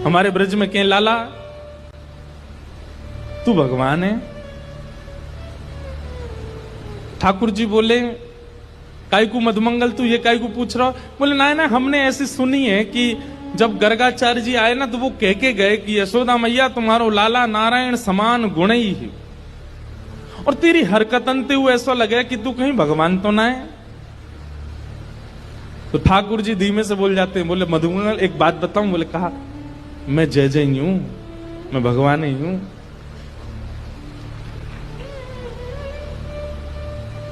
हमारे ब्रज में के लाला तू भगवान है। ठाकुर जी बोले काय को मधुमंगल तू ये काय को पूछ रहा हो? बोले ना हमने ऐसी सुनी है कि जब गर्गाचार्य जी आए ना तो वो कह के गए कि यशोदा मैया तुम्हारो लाला नारायण समान गुण ही है, और तेरी हरकतन ते हुए ऐसा लगे कि तू कहीं भगवान तो ना है। तो ठाकुर जी धीमे से बोल जाते हैं, बोले मधुमंगल एक बात बताऊं? बोले कहा मैं जय जय ही हूं, मैं भगवान ही हूं।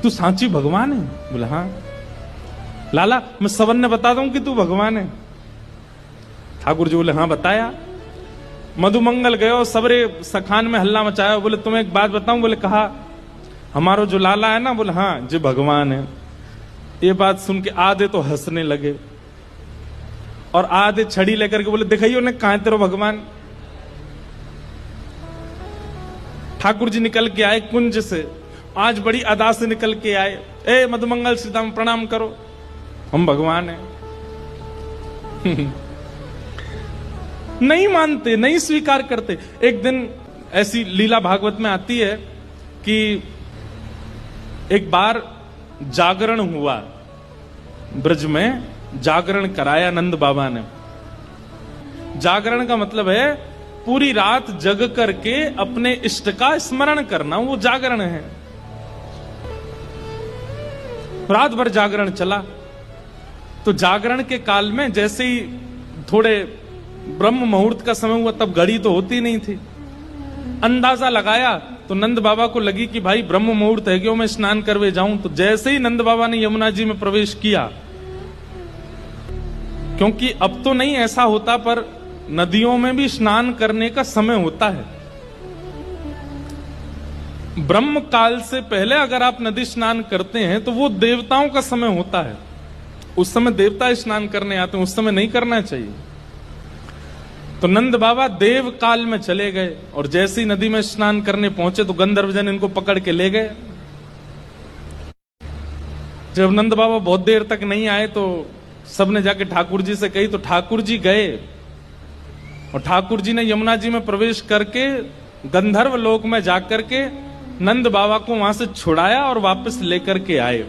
तू सांची भगवान है? बोले हाँ। लाला मैं सबन ने बता दूं कि तू भगवान है? ठाकुर जी बोले हाँ बताया। मधुमंगल गयो, सबरे सखान में हल्ला मचाया। बोले तुम्हें एक बात बताऊं? बोले कहा हमारो जो लाला है ना, बोले हाँ जी भगवान है। ये बात सुन के आधे तो हंसने लगे और आधे छड़ी लेकर के बोले दिखाइयो ने कहां तेरो भगवान। ठाकुर जी निकल के आए कुंज से, आज बड़ी अदा से निकल के आए। ए मधुमंगल सीताम प्रणाम करो, हम भगवान हैं। नहीं मानते, नहीं स्वीकार करते। एक दिन ऐसी लीला भागवत में आती है कि एक बार जागरण हुआ, ब्रज में जागरण कराया नंद बाबा ने। जागरण का मतलब है पूरी रात जग करके अपने इष्ट का स्मरण करना, वो जागरण है। रात भर जागरण चला। तो जागरण के काल में जैसे ही थोड़े ब्रह्म मुहूर्त का समय हुआ, तब घड़ी तो होती नहीं थी, अंदाजा लगाया तो नंद बाबा को लगी कि भाई ब्रह्म मुहूर्त है, क्यों मैं स्नान करवे जाऊं। तो जैसे ही नंद बाबा ने यमुना जी में प्रवेश किया, क्योंकि अब तो नहीं ऐसा होता पर नदियों में भी स्नान करने का समय होता है। ब्रह्म काल से पहले अगर आप नदी स्नान करते हैं तो वो देवताओं का समय होता है, उस समय देवता स्नान करने आते हैं, उस समय नहीं करना चाहिए। तो नंद बाबा देव काल में चले गए और जैसे ही नदी में स्नान करने पहुंचे तो गंधर्वजन इनको पकड़ के ले गए। जब नंद बाबा बहुत देर तक नहीं आए तो सबने जाके ठाकुर जी से कही। तो ठाकुर जी गए और ठाकुर जी ने यमुना जी में प्रवेश करके गंधर्व लोक में जाकर के नंद बाबा को वहां से छुड़ाया और वापस लेकर के आए।